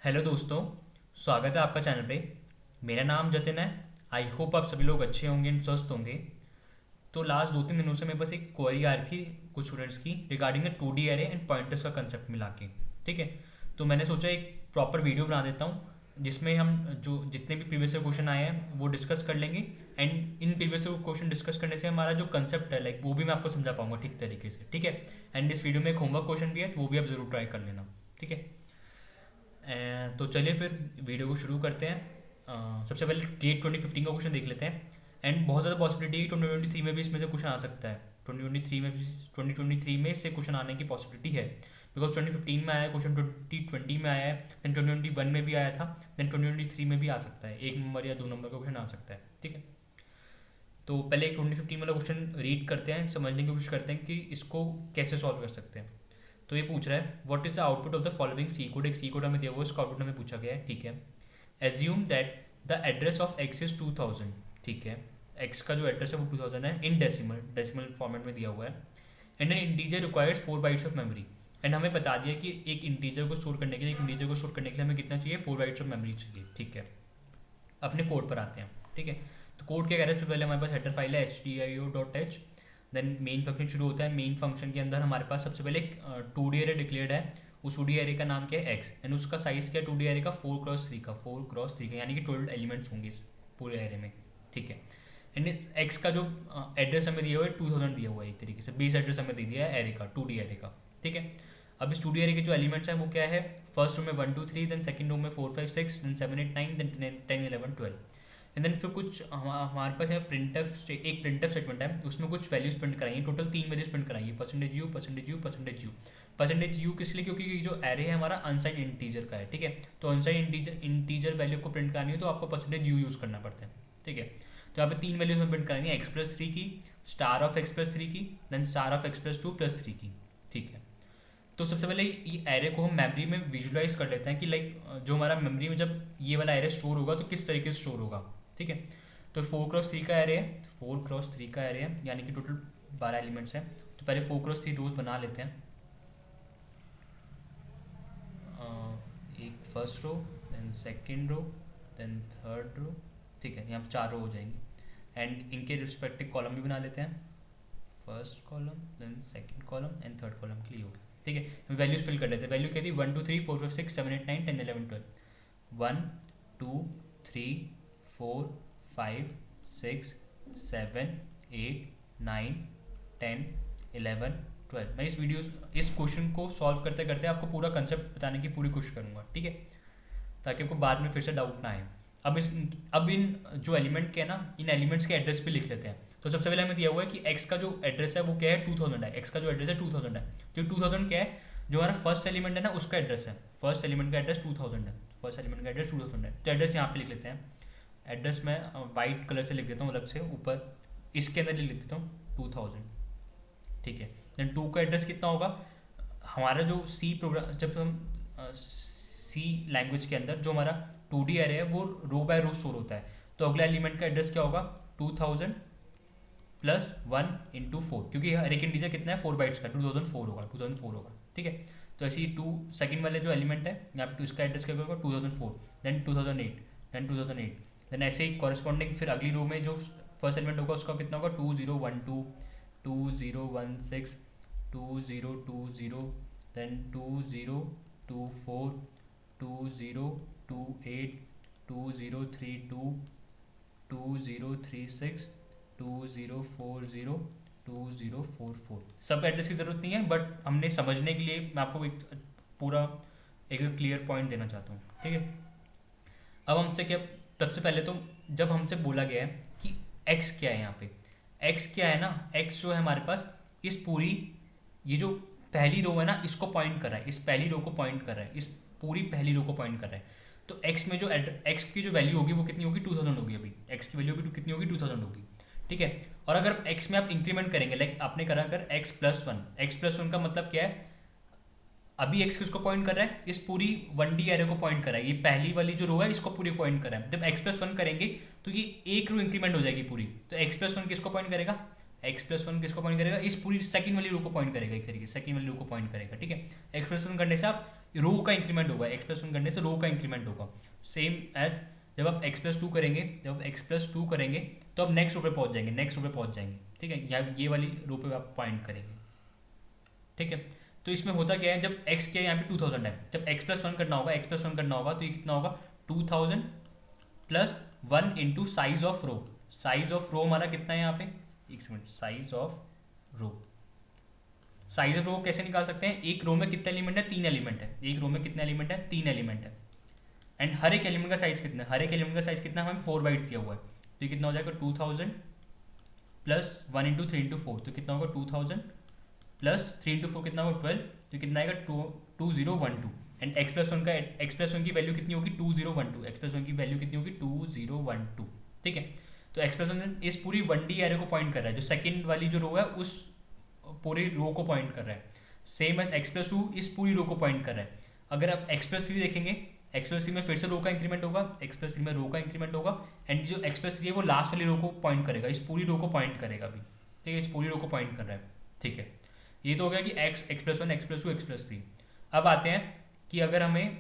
Hello दोस्तों, स्वागत है आपका चैनल पे। मेरा नाम जतिन है। आई होप आप सभी लोग अच्छे होंगे एंड स्वस्थ होंगे। तो लास्ट 2-3 दिनों से मेरे पास एक क्वेरी आ रही थी कुछ स्टूडेंट्स की regarding the 2D array and pointers का कंसेप्ट मिला के। ठीक है, तो मैंने सोचा एक प्रॉपर वीडियो बना देता हूँ जिसमें हम जो जितने भी प्रीवियस क्वेश्चन आए हैं वो डिस्कस कर लेंगे। And in previous question discuss करने से हमारा जो कंसेप्ट है लाइक वो भी मैं आपको समझा पाऊंगा ठीक तरीके से। ठीक है, एंड इस वीडियो में एक होमवर्क क्वेश्चन भी है तो वो भी आप ज़रूर ट्राई कर लेना। ठीक है, तो चलिए फिर वीडियो को शुरू करते हैं। सबसे पहले गेट 2015 का क्वेश्चन देख लेते हैं। एंड बहुत ज़्यादा पॉसिबिलिटी है 2023 में भी इसमें से क्वेश्चन आ सकता है। 2023 में से क्वेश्चन आने की पॉसिबिलिटी है बिकॉज 2015 में आया क्वेश्चन, 2020 में आया है, देन 2021 में भी आया था, देन 2023 में भी आ सकता है। 1 नंबर या 2 नंबर का क्वेश्चन आ सकता है। ठीक है, तो पहले एक 2015 वाला क्वेश्चन रीड करते हैं, समझने की कोशिश करते हैं कि इसको कैसे सॉल्व कर सकते हैं। तो ये पूछ रहा है what is the output of the following C code. एक सी कोड हमें दिया हुआ है, इसका आउटपुट हमें पूछा गया है। ठीक है, assume that the address of x is 2000। ठीक है, एक्स का जो एड्रेस है वो 2000 है इन डेसिमल फॉर्मेट में दिया हुआ है। And N integer requires 4 bytes of memory. And हमें बता दिया कि एक इंटीजर को स्टोर करने के लिए हमें कितना चाहिए, 4 बाइट्स ऑफ मेमोरी चाहिए। ठीक है, अपने कोड पर आते हैं। ठीक है, तो कोड क्या कह रहा है, सबसे पहले हमारे पास हेडर फाइल है stdio.h। देन मेन फंक्शन शुरू होता है। मेन फंक्शन के अंदर हमारे पास सबसे पहले एक 2D एरे डिक्लेयर्ड है। उस 2D एरे का नाम क्या है, एक्स। एंड उसका साइज क्या है 2D एरे का 4x3 का यानी कि 12 एलिमेंट्स होंगे इस पूरे एरे में। ठीक है, एंड एक्स का जो एड्रेस हमें दिया हुआ है 2000 दिया हुआ है, एक तरीके से 20 एड्रेस हमें दे दिया है एरे का, 2D एरे का। ठीक है, अब इस 2D एरे के जो एलिमेंट्स हैं वो क्या है, फर्स्ट रो में 1 2 3, देन सेकंड रो में 4 5 6, देन 7 8 9, देन 10 11 12। एंड देन फिर कुछ हमारे पास है एक प्रिंटफ स्टेटमेंट है, उसमें कुछ वैल्यूज प्रिंट कराइए। टोटल 3 वैल्यूज प्रिंट कराइए, %u %u किस लिए, क्योंकि ये जो एरे है हमारा अनसाइंड इंटीजर का है। ठीक है, तो अनसाइंड इंटीजर वैल्यू को प्रिंट करानी है तो आपको %u यूज़ करना पड़ता है। ठीक है, तो यहाँ पे 3 वैल्यूज में प्रिंट करानी है, x+3 की, स्टार ऑफ x+3 की, देन स्टार ऑफ x+2+3 की। ठीक है, तो सबसे पहले ये एरे को हम मेमोरी में विजुलाइज कर लेते हैं कि लाइक जो हमारा मेमोरी में जब ये वाला एरे स्टोर होगा तो किस तरीके से स्टोर होगा। ठीक है, तो 4x3 का एरे है, 4x3 का एरे है यानी कि टोटल 12 एलिमेंट्स हैं। तो पहले 4x3 रोज बना लेते हैं। एक first row, then second row, then third row. ठीक है, यहाँ पर 4 रो हो जाएंगी। एंड इनके रिस्पेक्टिव कॉलम भी बना लेते हैं, first column, then second column and third column के लिए हो गया। ठीक है, वैल्यूज फिल कर लेते हैं। वैल्यू क्या थी, 1 2 3 4 5 6 7 8 9 10 11 12। 1 2 3 4 5 6 7 8 9 10 11 12। मैं इस क्वेश्चन को सॉल्व करते करते आपको पूरा कंसेप्ट बताने की पूरी कोशिश करूंगा। ठीक है, ताकि आपको बाद में फिर से डाउट ना आए। अब इन जो एलिमेंट के है ना, इन एलिमेंट्स के एड्रेस पे लिख लेते हैं। तो सबसे पहले हमें दिया हुआ है कि x का जो एड्रेस है वो क्या है, 2000 है। x का जो एड्रेस है 2000 है। तो 2000 क्या है, जो हमारा फर्स्ट एलिमेंट है ना उसका एड्रेस है। फर्स्ट एलिमेंट का एड्रेस 2000 है, फर्स्ट एलिमेंट का एड्रेस 2000 है। तो एड्रेस यहाँ पे लिख लेते हैं। एड्रेस मैं वाइट कलर से लिख देता हूँ अलग से ऊपर, इसके अंदर लिख देता हूँ 2000। ठीक है, देन 2 का एड्रेस कितना होगा, हमारा जो सी प्रोग्राम, जब हम सी लैंग्वेज के अंदर जो हमारा 2D एरे है वो रो बाय रो स्टोर होता है। तो अगला एलिमेंट का एड्रेस क्या होगा, 2000 प्लस 1 इंटू 4, क्योंकि हर एक इंटीजर कितना है 4 बाइट्स का, 2004 होगा। ठीक है, तो ऐसे ही 2 सेकंड वाले जो एलिमेंट है यहाँ पे इसका एड्रेस क्या होगा 2004, देन 2008, देन ऐसे ही कॉरेस्पॉन्डिंग फिर अगली रो में जो फर्स्ट एलिमेंट होगा उसका कितना होगा 2012 2016 2020, देन 2024 2028 2032 2036 2040 2044। सब एड्रेस की ज़रूरत नहीं है, बट हमने समझने के लिए मैं आपको एक पूरा एक क्लियर पॉइंट देना चाहता हूँ। ठीक है, अब हमसे क्या, सबसे पहले तो जब हमसे बोला गया है कि x क्या है, यहाँ पे x क्या है ना, x जो है हमारे पास इस पूरी ये जो पहली रो है ना इसको पॉइंट कर रहा है, इस पहली रो को पॉइंट कर रहा है, इस पूरी पहली रो को पॉइंट कर रहा है। तो x में जो x की जो वैल्यू होगी वो कितनी होगी, 2000 होगी। अभी x की वैल्यू भी कितनी होगी, 2000 होगी। ठीक है, और अगर x में आप इंक्रीमेंट करेंगे, लाइक आपने करा अगर x+1 का मतलब क्या है, अभी x किसको पॉइंट कर रहा है, इस पूरी 1D एरे को पॉइंट कर रहा है। ये पहली वाली जो रो है इसको पूरी पॉइंट कर रहा है। जब x+1 करेंगे तो ये एक रो इंक्रीमेंट हो जाएगी पूरी। तो x+1 किसको पॉइंट करेगा, इस पूरी सेकंड वाली रो को पॉइंट करेगा, एक तरीके से सेकंड वाली रो को पॉइंट करेगा। ठीक है, x+1 करने से आप रो का इंक्रीमेंट होगा, एक्स प्लस वन करने से रो का इंक्रीमेंट होगा। सेम एज जब आप एक्स प्लस टू करेंगे, जब आप एक्स प्लस टू करेंगे तो आप नेक्स्ट रो पे पहुंच जाएंगे, नेक्स्ट रो पे पहुंच जाएंगे, ठीक है, या ये वाली रो पे आप पॉइंट करेंगे, ठीक है। तो इसमें होता क्या है, जब एक्स के यहाँ पे 2000 है, जब एक्स प्लस वन करना होगा, एक्स प्लस वन करना होगा तो ये कितना होगा 2000 plus one into size of row. Size of row हमारा कितना है यहाँ पे, एक minute, size of row, size of row कैसे निकाल सकते हैं, एक रो में कितने एलिमेंट है, 3 एलिमेंट है, एक रो में कितने एलिमेंट है, 3 एलिमेंट है, एंड हर एक एलिमेंट का साइज कितना है, हर एक एलिमेंट का साइज कितना है, हमें 4 बाइट्स दिया हुआ है, तो ये कितना हो जाएगा 2000 प्लस 1 इंटू 3 इंटू 4, तो कितना होगा 2000 प्लस 3 इंटू 4 कितना होगा 12, तो कितना आएगा 2012, एंड एक्स प्लस वन का, एक्स प्लस वन की वैल्यू कितनी होगी 2012, एक्स प्लस वन की वैल्यू कितनी होगी 2012, ठीक है। तो एक्स प्लस वन इस पूरी 1D एरे को पॉइंट कर रहा है, जो सेकंड वाली जो रो है उस पूरी रो को पॉइंट कर रहा है, same as x plus two इस पूरी रो को पॉइंट कर रहा है। अगर आप एक्स प्लस थ्री देखेंगे, एक्स प्लस थ्री में फिर से रो का इंक्रीमेंट होगा, एक्स प्लस थ्री में रो का इंक्रीमेंट होगा, एंड जो एक्स प्लस थ्री है वो लास्ट वाली रो को पॉइंट करेगा, इस पूरी रो को पॉइंट करेगा अभी, ठीक है, इस पूरी रो को पॉइंट कर रहा है, ठीक है। ये तो हो गया कि x, x plus one, x plus to, x plus three. अब आते हैं कि अगर हमें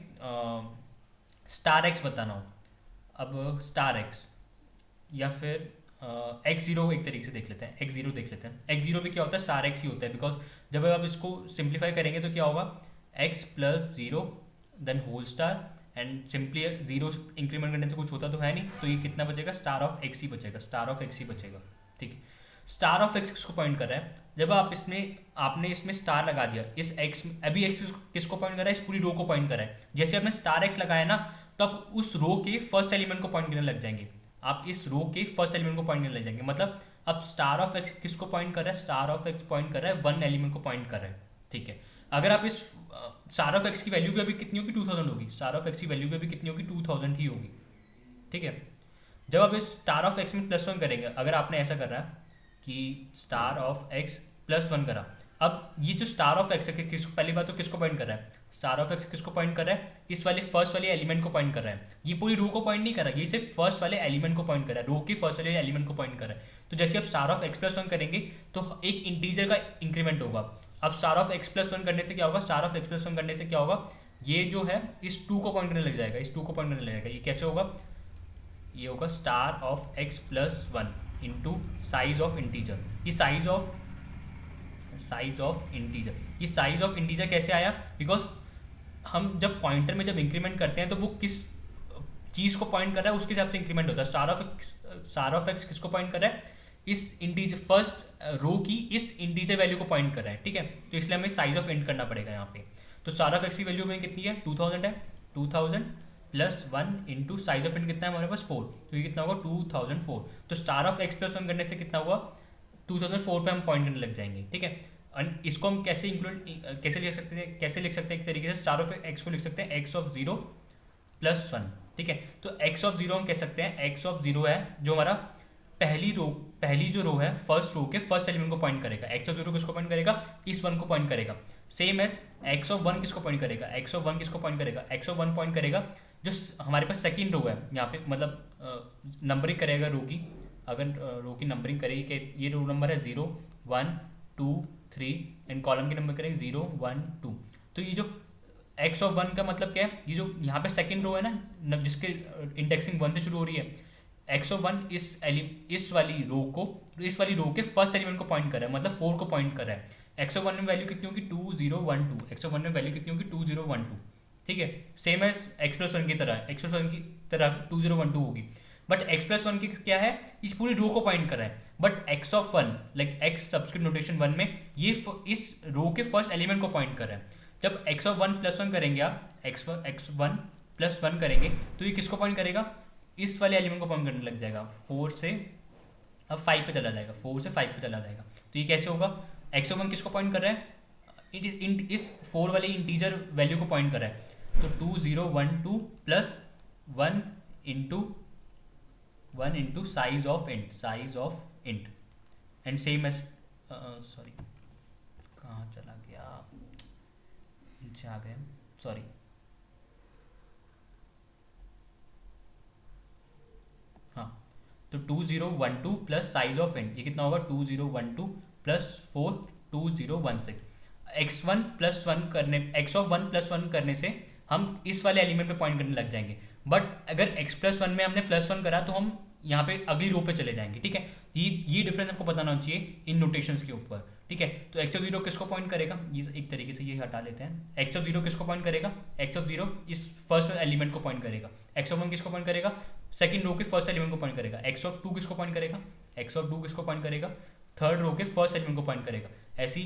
स्टार एक्स बताना हो, अब स्टार एक्स या फिर एक्स जीरो एक तरीके से देख लेते हैं, एक्स जीरो देख लेते हैं। एक्स जीरो भी क्या होता है, स्टार एक्स ही होता है, बिकॉज जब आप इसको सिंप्लीफाई करेंगे तो क्या होगा, x plus zero then whole star, and simply zero increment करने से कुछ होता तो है नहीं, तो ये कितना बचेगा, स्टार ऑफ एक्स ही बचेगा, स्टार ऑफ एक्स ही बचेगा, ठीक है। स्टार ऑफ एक्स किसको पॉइंट कर रहा है, जब आप इसमें, आपने इसमें स्टार लगा दिया, इस एक्स, अभी एक्स किसको पॉइंट कर रहा है, इस पूरी रो को पॉइंट कर रहा है। जैसे आपने स्टार एक्स लगाया ना, तो आप उस रो के फर्स्ट एलिमेंट को पॉइंट करने लग जाएंगे, आप इस रो के फर्स्ट एलिमेंट को पॉइंट करने लग जाएंगे, मतलब अब स्टार ऑफ एक्स किसको पॉइंट कर रहा है, स्टार ऑफ एक्स पॉइंट कर रहा है वन एलिमेंट को पॉइंट कर रहा है, ठीक है। अगर आप इस स्टार ऑफ एक्स की वैल्यू भी अभी कितनी होगी 2000 होगी, स्टार ऑफ एक्स की वैल्यू भी अभी कितनी होगी 2000 ही होगी, ठीक है। जब आप इस स्टार ऑफ एक्स में प्लस वन करेंगे, अगर आपने ऐसा कर रहा है कि star of x plus one करा, अब ये जो स्टार ऑफ एक्स है किसको, पहली बात तो किसको पॉइंट कर रहा है, स्टार ऑफ एक्स किसको पॉइंट कर रहा है, इस वाले फर्स्ट वाले एलिमेंट को पॉइंट कर रहा है, ये पूरी रो को पॉइंट नहीं कर रहा है, ये सिर्फ फर्स्ट वाले एलिमेंट को पॉइंट कर रहा है, रो के फर्स्ट वाले एलिमेंट को पॉइंट कर रहा है। तो जैसे आप star of x plus one करेंगे तो एक इंटीजर का इंक्रीमेंट होगा, अब star of x plus one करने से क्या होगा, star of x plus one करने से क्या होगा, ये जो है इस टू को पॉइंट करने लग जाएगा, इस टू को पॉइंट करने लग जाएगा, ये कैसे होगा, ये होगा star of x plus one into size of integer, ये साइज ऑफ इंटीजर, ये साइज ऑफ इंटीजर कैसे आया, बिकॉज हम जब पॉइंटर में जब इंक्रीमेंट करते हैं तो वो किस चीज़ को पॉइंट कर रहा है उसके हिसाब से इंक्रीमेंट होता है। स्टार ऑफ एक्स किसको पॉइंट कर रहा है, इस इंटीजर फर्स्ट रो की इस इंटीजर वैल्यू को पॉइंट कर रहा है, ठीक है। तो इसलिए हमें साइज ऑफ इंट करना पड़ेगा यहाँ पे। तो स्टार ऑफ एक्स की वैल्यू में कितनी है 2000 है, 2000 plus one into size of int कितना है हमारे पास 4, तो ये कितना होगा 2004। तो star of x plus one करने से कितना हुआ 2004 पे हम पॉइंट करने लग जाएंगे, ठीक है। एंड इसको हम कैसे इंक्लूड कैसे लिख सकते हैं, कैसे लिख सकते हैं, एक तरीके से स्टार ऑफ एक्स को लिख सकते हैं x of zero plus one, ठीक है। तो एक्स ऑफ जीरो हम कह सकते हैं, एक्स ऑफ जीरो है जो हमारा पहली जो रो है फर्स्ट रो के फर्स्ट एलिमेंट को पॉइंट करेगा, एक्स ऑफ जीरो किसको पॉइंट करेगा, इस वन को पॉइंट करेगा। Same as x of one किसको पॉइंट करेगा, एक्स ऑफ वन किसको पॉइंट करेगा, एक्स ऑफ वन पॉइंट करेगा जो हमारे पास सेकंड रो है यहाँ पे, मतलब नंबरिंग करेगा रो की, अगर रो की नंबरिंग करेगी कि ये रो नंबर है 0 1 2 3 एंड कॉलम की नंबर करेगी 0 1 2। तो ये जो एक्स ऑफ वन का मतलब क्या है, ये जो यहाँ पे सेकंड रो है ना जिसके इंडेक्सिंग 1 से शुरू हो रही है, एक्स ऑफ वन इस वाली रो के फर्स्ट एलिमेंट को पॉइंट कर रहा है, मतलब 4 को पॉइंट कर रहा है। एक्स ऑफ वन में वैल्यू कितनी होगी 2012, एक्स ऑफ वन में वैल्यू कितनी होगी 2012, ठीक है। Same as x plus one की तरह, एक्स प्लस वन की तरह 2012 होगी, बट एक्स प्लस वन की क्या है, इस पूरी रो को पॉइंट कर रहा है। But x of one like x subscript notation one में ये इस रो के फर्स्ट एलिमेंट को पॉइंट कर रहा है। जब x of one plus one करेंगे आप, एक्स वन प्लस वन करेंगे तो ये किसको पॉइंट करेगा, इस वाले एलिमेंट को पॉइंट करने लग जाएगा, 4 से अब 5 पे चला जाएगा, 4 से 5 पे चला जाएगा। तो ये कैसे होगा, एक्स ऑफ वन किसको पॉइंट कर रहा है, इस 4 वाले इंटीजर वैल्यू को पॉइंट कर रहा है। तो 2012 plus 1 into size of int and same as sorry कहाँ चला गया, नीचे आ गए, सॉरी हाँ। तो 2012 प्लस साइज ऑफ इंट, ये कितना होगा 2012 plus 4 2016। x of one plus one करने से हम इस वाले एलिमेंट पे पॉइंट करने लग जाएंगे। बट अगर x+1 में हमने +1 करा तो हम यहाँ पे अगली रो पे चले जाएंगे। ठीक है, ये डिफरेंस आपको बताना चाहिए इन नोटेशंस के ऊपर। ठीक है, तो x(0) किसको पॉइंट करेगा, ये एक तरीके से ये हटा लेते हैं। x(0) किसको पॉइंट करेगा, x(0) इस फर्स्ट एलिमेंट को पॉइंट करेगा। x(1) किसको पॉइंट करेगा, सेकंड रो के फर्स्ट एलिमेंट को पॉइंट करेगा। x(2) किसको पॉइंट करेगा, x(2) किसको पॉइंट करेगा, थर्ड रो के फर्स्ट एलिमेंट को पॉइंट करेगा। ऐसी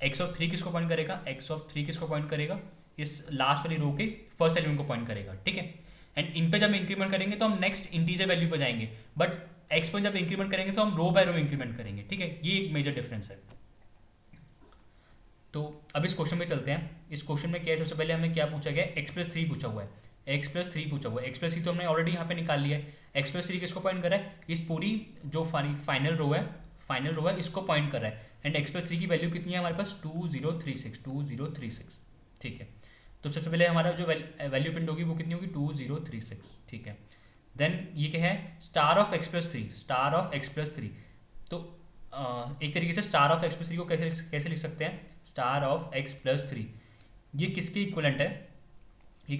x(3) किसको पॉइंट करेगा, x(3) किसको पॉइंट करेगा, इस लास्ट वाली रो के फर्स्ट एलिमेंट को पॉइंट करेगा। ठीक है, एंड इन पे जब इंक्रीमेंट करेंगे तो हम नेक्स्ट इंटीजर वैल्यू पे जाएंगे, बट एक्स पर जब इंक्रीमेंट करेंगे तो हम रो बाय रो इंक्रीमेंट करेंगे। ठीक है, ये एक मेजर डिफरेंस है। तो अब इस क्वेश्चन में चलते हैं। इस क्वेश्चन में क्या है, सबसे पहले हमें क्या पूछा गया है, x+3 पूछा हुआ है। x+3 पूछा हुआ है, x+3 तो हमने ऑलरेडी यहाँ पे निकाल लिया है। x+3 किसको पॉइंट कर रहा है, इस पूरी जो फाइनल रो है इसको पॉइंट कर रहा है। एंड x+3 की वैल्यू कितनी है हमारे पास, 2036। ठीक है, तो सबसे पहले हमारा जो वैल्यू प्रिंट होगी वो कितनी होगी, 2036। ठीक है, देन ये क्या है, स्टार ऑफ x+3। तो एक तरीके से स्टार ऑफ x+3 को कैसे लिख सकते हैं, स्टार ऑफ x+3 ये किसके इक्वलेंट है, ये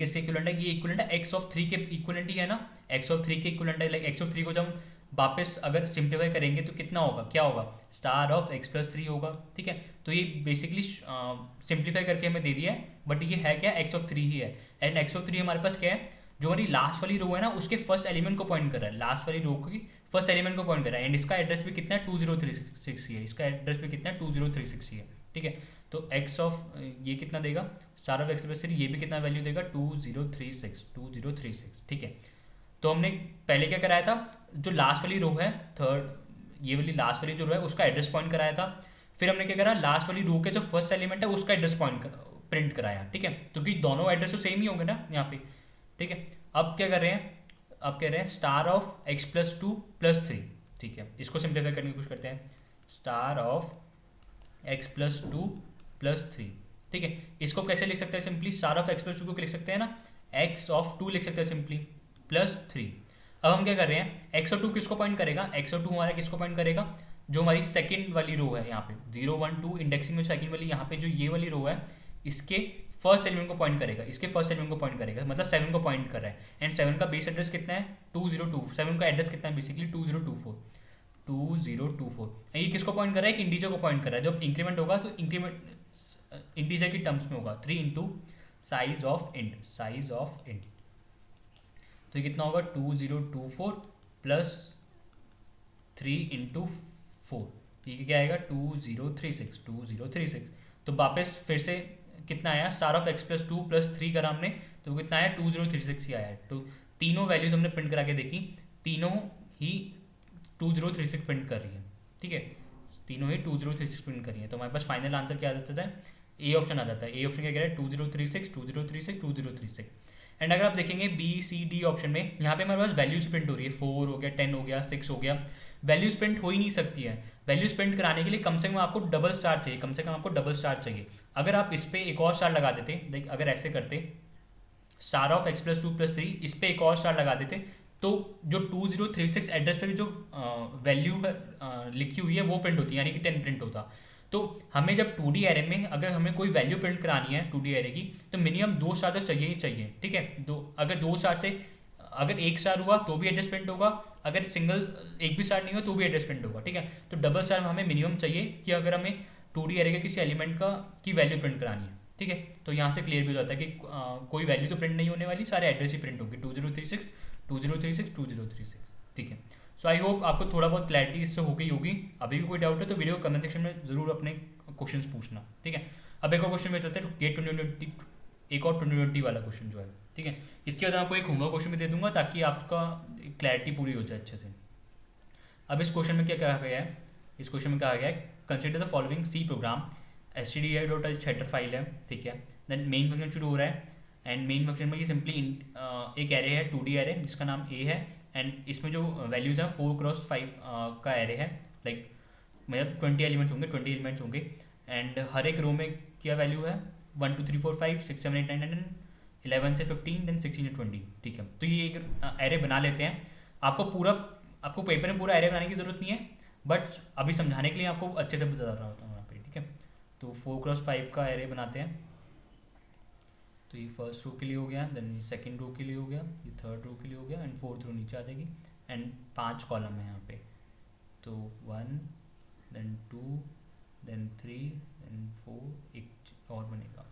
इक्वलेंट है x(3) के इक्वलेंट ही है ना, x(3) के इक्वलेंट है। लाइक x(3) को जब हम वापस अगर सिंप्लीफाई करेंगे तो कितना होगा, क्या होगा, स्टार ऑफ x+3 होगा। ठीक है, तो ये बेसिकली सिंप्लीफाई करके हमें दे दिया है, बट ये है क्या, x(3) ही है। एंड x(3) हमारे पास क्या है, जो हमारी लास्ट वाली रो है ना उसके फर्स्ट एलिमेंट को पॉइंट कर रहा है, लास्ट वाली रो की फर्स्ट एलिमेंट को पॉइंट कर रहा है। एंड इसका एड्रेस भी कितना है, 2036 ही है, इसका एड्रेस भी कितना है, 2036 ही है। ठीक है, तो x ऑफ ये कितना देगा, स्टार ऑफ x+3 ये भी कितना वैल्यू देगा, 2036। ठीक है, तो हमने पहले क्या कराया था, जो लास्ट वाली रो है थर्ड, ये वाली लास्ट वाली जो रो है उसका एड्रेस पॉइंट कराया था। फिर हमने क्या करा, लास्ट वाली रो के जो फर्स्ट एलिमेंट है उसका एड्रेस पॉइंट प्रिंट कराया। ठीक है, क्योंकि दोनों एड्रेस तो सेम ही होंगे ना यहाँ पे। ठीक है, अब क्या कर रहे हैं, अब कह रहे हैं स्टार ऑफ x+2+3। ठीक है, इसको सिंप्लीफाई करने की कोशिश करते हैं, स्टार ऑफ x+2+3। ठीक है, इसको कैसे लिख सकते हैं सिंपली, स्टार ऑफ x+2 को लिख सकते हैं ना, x(2) लिख सकते हैं सिंपली, +3। अब हम क्या कर रहे हैं, x(2) किसको पॉइंट करेगा, x(2) हमारा किसको पॉइंट करेगा, जो हमारी सेकंड वाली रो है यहाँ पे 0 1 2 इंडेक्सिंग में सेकंड वाली, यहाँ पे जो ये वाली रो है इसके फर्स्ट एलिमेंट को पॉइंट करेगा, मतलब 7 को पॉइंट कर रहा है। एंड 7 का बेस एड्रेस कितना है, 202, 7 का एड्रेस कितना है बेसिकली 2024। ये किसको पॉइंट कर रहा है, एक इंटीजर को पॉइंट कर रहा है। जब इंक्रीमेंट होगा तो इंक्रीमेंट इंटीजर की टर्म्स में होगा, 3 इंटू साइज ऑफ इंट। तो ये कितना होगा, 2024 प्लस 3 इंटू 4, ये क्या आएगा, 2036। तो वापस फिर से कितना आया, स्टार ऑफ x+2+3 करा हमने तो कितना आया, 2036 ही आया है। तो तीनों वैल्यूज हमने प्रिंट करा के देखी, तीनों ही 2036 प्रिंट कर रही है। ठीक है, तीनों ही 2036 प्रिंट कर रही है। तो हमारे पास फाइनल आंसर क्या आ जाता है, ए ऑप्शन आ जाता है। ए ऑप्शन क्या कह रहा है, 2036। एंड अगर आप देखेंगे B, C, D ऑप्शन में, यहाँ पे हमारे पास वैल्यूज प्रिंट हो रही है, 4 हो गया, 10 हो गया, 6 हो गया। वैल्यूज प्रिंट हो ही नहीं सकती है। वैल्यूज प्रिंट कराने के लिए कम से कम आपको डबल स्टार चाहिए, अगर आप इस पर एक और स्टार लगा देते, लाइक अगर ऐसे करते, स्टार ऑफ x+2+3 इस पर एक और स्टार लगा देते, तो जो 2036 एड्रेस पे भी जो वैल्यू लिखी हुई है वो प्रिंट होती है, यानी कि 10 प्रिंट होता। तो हमें जब 2D एरे में अगर हमें कोई वैल्यू प्रिंट करानी है 2D एरे की, तो मिनिमम 2 स्टार तो चाहिए ही चाहिए। ठीक है, अगर 2 स्टार से अगर 1 स्टार हुआ तो भी एड्रेस प्रिंट होगा, अगर सिंगल एक भी स्टार नहीं हो तो भी एड्रेस प्रिंट होगा। ठीक है, तो डबल स्टार हमें मिनिमम चाहिए कि अगर हमें 2D एरे के किसी एलिमेंट की वैल्यू प्रिंट करानी है। ठीक है, तो यहाँ से क्लियर भी हो जाता है कि कोई वैल्यू तो प्रिंट नहीं होने वाली, सारे एड्रेस ही प्रिंट होगी, 2036। ठीक है, सो आई होप आपको थोड़ा बहुत क्लैरिटी इससे हो गई होगी। अभी भी कोई डाउट है तो वीडियो कमेंट सेक्शन में ज़रूर अपने क्वेश्चंस पूछना। ठीक है, अब एक और क्वेश्चन में चलते हैं, गेट 2020 एक और 2020 वाला क्वेश्चन जो है। ठीक है, इसके बाद आपको एक होमवर्क क्वेश्चन भी दे दूंगा ताकि आपका क्लैरिटी पूरी हो जाए अच्छे से। अब इस क्वेश्चन में क्या कहा गया है, इस क्वेश्चन में कहा गया है, consider the following C program, stdio.h header file है। ठीक है, देन मेन फंक्शन शुरू हो रहा है, एंड मेन फंक्शन में ये सिंपली एक एरे है 2D एरे जिसका नाम A है, एंड इसमें जो वैल्यूज़ हैं 4x5 का एरे है, लाइक मतलब 20 एलिमेंट्स होंगे, एंड हर एक रो में क्या वैल्यू है, 1 2 3 4 5 6 7 8 9 10 11 से 15 देन 16 से 20। ठीक है, तो ये एक एरे बना लेते हैं। आपको पेपर में पूरा एरे बनाने की ज़रूरत नहीं है, बट अभी समझाने के लिए आपको अच्छे से बता रहा होता हूँ यहाँ पे। ठीक है, तो 4x5 का एरे बनाते हैं। तो ये फर्स्ट रो के लिए हो गया, देन ये सेकंड रो के लिए हो गया, ये थर्ड रो के लिए हो गया, एंड फोर्थ रो नीचे आ जाएगी, एंड 5 कॉलम है यहाँ पे। तो 1 देन 2 देन 3 देन 4, एक और बनेगा।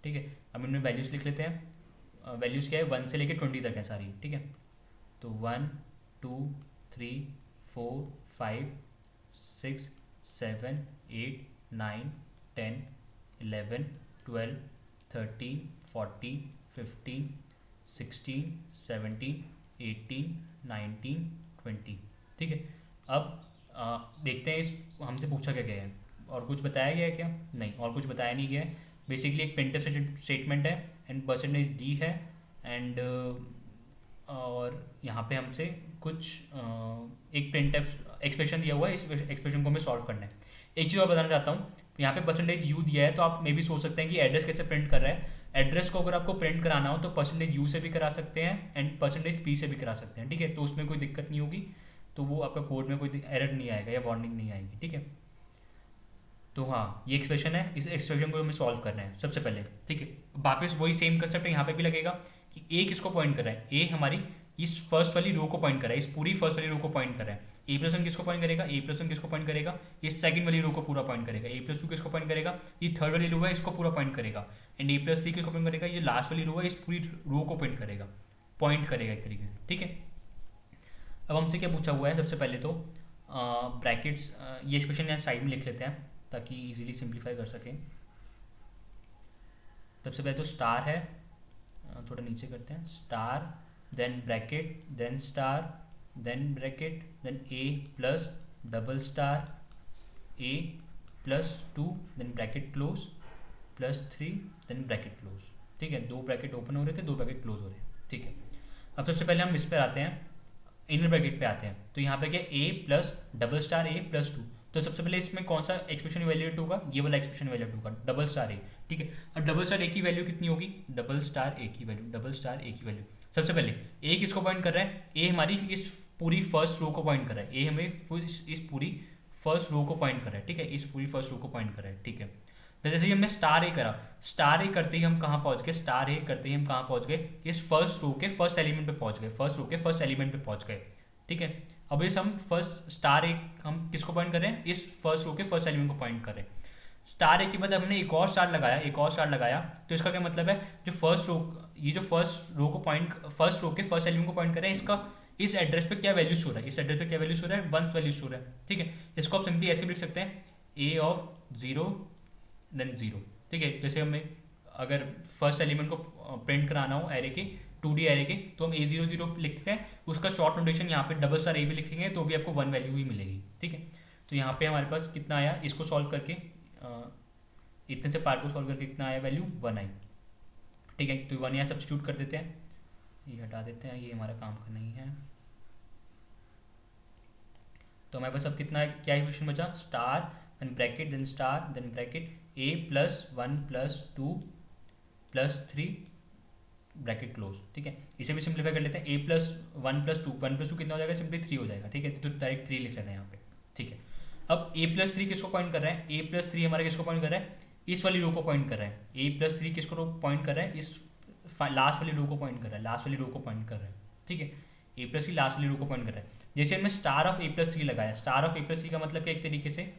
ठीक है, अब इनमें वैल्यूज़ लिख लेते हैं। वैल्यूज़ क्या है, 1 से लेके 20 तक है सारी। ठीक है, तो 1 2 3 4 5 6 7 8 9 10 11 12 13 14 15 16 17 18 19 20। ठीक है, अब देखते हैं इस हमसे पूछा क्या गया है, और कुछ बताया गया है क्या? नहीं, और कुछ बताया नहीं गया है। बेसिकली एक प्रिंटफ स्टेटमेंट है, एंड परसेंटेज डी है, एंड और यहाँ पे हमसे कुछ एक प्रिंटफ एक्सप्रेशन दिया हुआ है, इस एक्सप्रेशन को हमें सॉल्व करना है। एक चीज़ और बताना चाहता हूँ, यहाँ पे परसेंटेज यू दिया है, तो आप मे भी सोच सकते हैं कि एड्रेस कैसे प्रिंट कर रहा है। एड्रेस को अगर आपको प्रिंट कराना हो तो परसेंटेज यू से भी करा सकते हैं एंड परसेंटेज पी से भी करा सकते हैं। ठीक है, तो उसमें कोई दिक्कत नहीं होगी, तो वो आपका कोड में कोई एरर नहीं आएगा या वार्निंग नहीं आएगी। ठीक है, तो हाँ ये एक्सप्रेशन है, इस एक्सप्रेशन को हमें सॉल्व करना है सबसे पहले। ठीक है, वापस वही सेम कंसेप्ट यहाँ पे भी लगेगा कि ए किसको पॉइंट कर रहा है, ए हमारी इस फर्स्ट वाली रो को पॉइंट कर रहा है, इस पूरी फर्स्ट वाली रो को पॉइंट कर रहा है। ए प्लस वन किसको पॉइंट करेगा, ए प्लस वन किसको पॉइंट करेगा, इस सेकंड वाली रो को पूरा पॉइंट करेगा। ए प्लस टू किसको पॉइंट करेगा, ये थर्ड वाली रो है, इसको पूरा पॉइंट करेगा। एंड ए प्लस थ्री किसको पॉइंट करेगा, ये लास्ट वाली रो है, इस पूरी रो को पॉइंट करेगा एक तरीके से। ठीक है, अब हमसे क्या पूछा हुआ है, सबसे पहले तो ब्रैकेट्स, ये एक्सप्रेशन यहाँ साइड में लिख लेते हैं ताकि इजीली सिंप्लीफाई कर सकें। सबसे पहले तो स्टार है, थोड़ा नीचे करते हैं, star then bracket then star then bracket then A plus double star A plus 2 then bracket close plus 3 then bracket close. ठीक है, 2 ब्रैकेट ओपन हो रहे थे, 2 ब्रैकेट क्लोज हो रहे हैं। ठीक है, अब सबसे पहले हम इस पर आते हैं, इनर ब्रैकेट पे आते हैं। तो यहाँ पे क्या, ए plus double star A plus 2। तो सबसे पहले इसमें कौन सा एक्सप्रेशन इवैल्यूएट होगा, ये वाला एक्सप्रेशन इवैल्यूएट होगा, डबल स्टार ए। ठीक है, अब डबल स्टार ए की वैल्यू कितनी होगी, डबल स्टार ए की वैल्यू, डबल स्टार ए की वैल्यू। सबसे पहले ए किसको पॉइंट कर रहा है, ए हमारी इस पूरी फर्स्ट रो को पॉइंट कर रहा है, ए हमें इस पूरी फर्स्ट रो को पॉइंट कर रहा है। ठीक है, इस पूरी फर्स्ट रो को पॉइंट कर रहा है। ठीक है, तो जैसे ही हमने स्टार ए करा, स्टार ए करते ही हम कहाँ पहुँच गए, स्टार ए करते ही हम कहाँ पहुँच गए, इस फर्स्ट रो के फर्स्ट एलिमेंट पे पहुँच गए, फर्स्ट रो के फर्स्ट एलिमेंट पे पहुँच गए। ठीक है, अब इस हम फर्स्ट स्टार ए हम किसको पॉइंट कर रहे हैं, इस फर्स्ट रो के फर्स्ट एलिमेंट को पॉइंट कर रहे हैं। स्टार ए के बाद हमने एक और स्टार लगाया, एक और स्टार लगाया, तो इसका क्या मतलब है, जो फर्स्ट रो, ये जो फर्स्ट रो को पॉइंट, फर्स्ट रो के फर्स्ट एलिमेंट को पॉइंट कर रहे हैं, इसका इस एड्रेस पे क्या वैल्यू शो रहा है, इस एड्रेस पे क्या वैल्यू शो रहा है, 1 वैल्यू शो रहा है। ठीक है, इसको आप सिंपली ऐसे भी लिख सकते हैं, ए ऑफ 0 देन 0। ठीक है, जैसे हमें अगर फर्स्ट एलिमेंट को प्रिंट कराना हो एरे के, 2D एरे के, तो हम A00 लिखते हैं, उसका शॉर्ट नोटेशन यहाँ पे डबल स्टार ए भी लिखेंगे तो भी आपको 1 वैल्यू ही मिलेगी। ठीक है, तो यहाँ पे हमारे पास कितना आया, इसको सॉल्व करके इतने से पार्ट को सॉल्व करके कितना आया, वैल्यू 1 आई। ठीक है, तो 1 यहाँ सब्स्टिट्यूट कर देते हैं, ये हटा देते हैं, ये हमारा काम का नहीं है। तो हमारे पास अब कितना, क्या इक्वेशन बचा, star then bracket then star then bracket A plus 1 plus 2 plus 3 bracket close. ठीक है, इसे भी सिंप्लीफाई कर लेते हैं, ए प्लस 1 प्लस 2, 1 प्लस 2 कितना हो जाएगा, सिंपली 3 हो जाएगा। ठीक है, तो डायरेक्ट 3 लिख लेते हैं यहाँ पे। ठीक है, अब ए प्लस 3 किसको पॉइंट कर रहा है, ए प्लस 3 हमारे किसको पॉइंट कर रहा है, इस वाली रो को पॉइंट कर रहा है। ए प्लस 3 किसको पॉइंट कर रहा है, इस लास्ट वाली रो को पॉइंट कर रहा है, लास्ट वाली रो को पॉइंट कर रहा है। ठीक है, ए प्लस 3 लास्ट वाली रो को पॉइंट कर रहा है। जैसे हमने स्टार ऑफ ए प्लस 3 लगाया, स्टार ऑफ ए प्लस 3 का मतलब क्या, एक तरीके से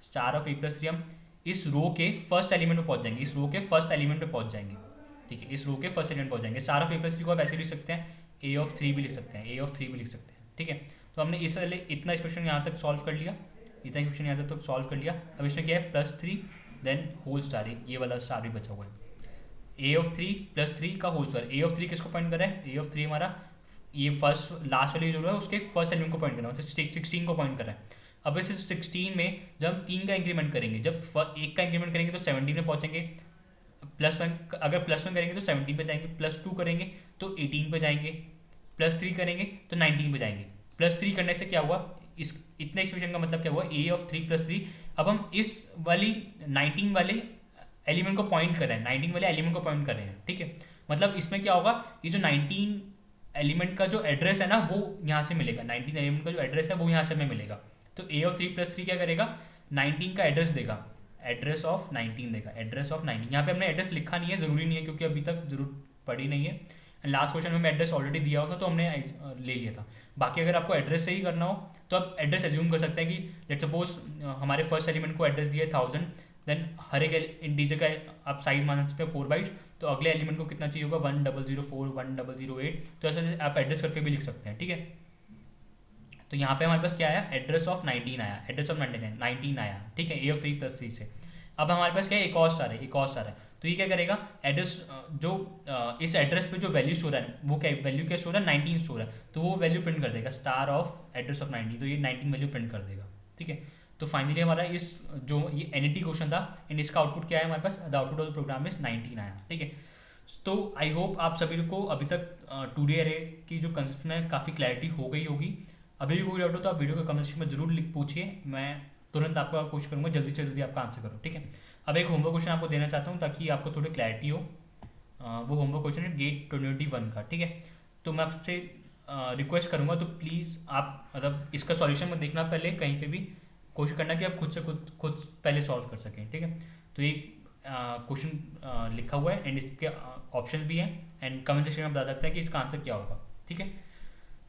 स्टार ऑफ ए प्लस 3 हम इस रो के फर्स्ट एलिमेंट पे पहुंच जाएंगे, इस रो के फर्स्ट एलिमेंट पे पहुंच जाएंगे। ठीक है, इस रो के फर्स्ट एलिमेंट पहुंच जाएंगे। स्टार ऑफ ए प्लस 3 को आप ऐसे लिख सकते हैं, ए ऑफ 3 भी लिख सकते हैं, ए ऑफ 3 भी लिख सकते हैं। ठीक है, तो हमने इस वाले इतना एक्सप्रेशन यहाँ तक सॉल्व कर लिया, इतना एक्सप्रेशन यहाँ तक सॉल्व कर लिया। अब इसमें क्या है, +3 देन होल स्टार, ये वाला स्टार भी बचा हुआ है, ए ऑफ 3 प्लस 3 का होल स्क्वायर। ए ऑफ 3 किसको पॉइंट कर रहा है, ए ऑफ 3 हमारा ये फर्स्ट लास्ट वाली जो है उसके फर्स्ट एलिमेंट को पॉइंट कर रहा है, मतलब 16 को पॉइंट कर रहा है। अब इस 16 में जब हम 3 का इंक्रीमेंट करेंगे, जब 1 का इंक्रीमेंट करेंगे तो 17 में पहुंचेंगे, +1 अगर +1 करेंगे तो 17 पे जाएंगे, +2 करेंगे तो 18 पे जाएंगे, +3 करेंगे तो 19 पे जाएंगे। +3 करने से क्या हुआ, इस इतने एक्सप्रेशन का मतलब क्या हुआ, ए ऑफ 3 + 3। अब हम इस वाली 19 वाले एलिमेंट को पॉइंट कर रहे हैं, 19 वाले एलिमेंट को पॉइंट कर रहे हैं। ठीक है, मतलब इसमें क्या होगा, ये जो 19 एलिमेंट का जो एड्रेस है ना वो यहाँ से मिलेगा, 19 एलिमेंट का जो एड्रेस है वो यहाँ से हमें मिलेगा। तो ए ऑफ 3 + 3 क्या करेगा, 19 का एड्रेस देगा, एड्रेस ऑफ 19 देगा, एड्रेस ऑफ 19। यहाँ पे हमने एड्रेस लिखा नहीं है, ज़रूरी नहीं है क्योंकि अभी तक जरूरत पड़ी नहीं है। लास्ट क्वेश्चन में मैं एड्रेस ऑलरेडी दिया हुआ था तो हमने ले लिया था। बाकी अगर आपको एड्रेस से ही करना हो तो आप एड्रेस एज्यूम कर सकते हैं कि लेट सपोज हमारे फर्स्ट एलिमेंट को एड्रेस दिया है 1000, देन हर एक इंटीजर का आप साइज मान सकते हैं 4 बाइट्स, तो अगले एलिमेंट को कितना चाहिए होगा 1004 1008, तो ऐसे आप एड्रेस करके भी लिख सकते हैं, ठीक है। तो यहाँ पे हमारे पास क्या आया, एड्रेस ऑफ 19 आया, एड्रेस ऑफ 19 आया, ठीक है, ए ऑफ 3 + 3 से। अब हमारे पास क्या है, एक और स्टार है, एक और स्टार है, तो ये क्या करेगा, एड्रेस जो इस एड्रेस पे जो वैल्यू स्टोर है वो क्या वैल्यू क्या स्टोर है, 19 स्टोर है, तो वो वैल्यू प्रिंट कर देगा, स्टार ऑफ एड्रेस ऑफ 19, तो ये 19 वैल्यू प्रिंट कर देगा, ठीक है। तो फाइनली हमारा इस जो ये एनईटी क्वेश्चन था एंड इसका आउटपुट क्या है हमारे पास, the output of the program is 19 आया, ठीक है। तो आई होप आप सभी को अभी तक 2D अरे की जो कंसेप्ट में काफ़ी क्लैरिटी हो गई होगी। अभी भी कोई डाउट हो तो आप वीडियो के कमेंट सेक्शन में जरूर लिख पूछिए, मैं तुरंत आपका कोशिश करूँगा जल्दी से जल्दी आपका आंसर करो, ठीक है। अब एक होमवर्क क्वेश्चन आपको देना चाहता हूँ ताकि आपको थोड़ी क्लैरिटी हो। वो होमवर्क क्वेश्चन है गेट 21 का, ठीक है। तो मैं आपसे रिक्वेस्ट करूँगा तो प्लीज़ आप मतलब इसका सॉल्यूशन मत देखना पहले कहीं पे भी, कोशिश करना कि आप खुद से खुद पहले सॉल्व कर सकें, ठीक है। तो ये क्वेश्चन लिखा हुआ है एंड इसके ऑप्शन भी हैं एंड कमेंट सेक्शन में बता सकते हैं कि इसका आंसर क्या होगा, ठीक है।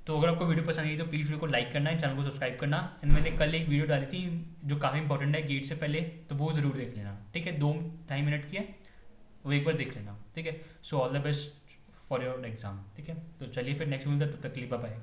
तो अगर आपको वीडियो पसंद आई तो प्लीज़ वीडियो को लाइक करना है, चैनल को सब्सक्राइब करना। एंड मैंने कल एक वीडियो डाली थी जो काफ़ी इंपॉर्टेंट है गेट से पहले, तो वो ज़रूर देख लेना, ठीक है, 2-2.5 मिनट की है, वो एक बार देख लेना, ठीक है। So all the best for your exam, ठीक है। तो चलिए फिर नेक्स्ट मिलता है, तब तक के लिए बाय बाय।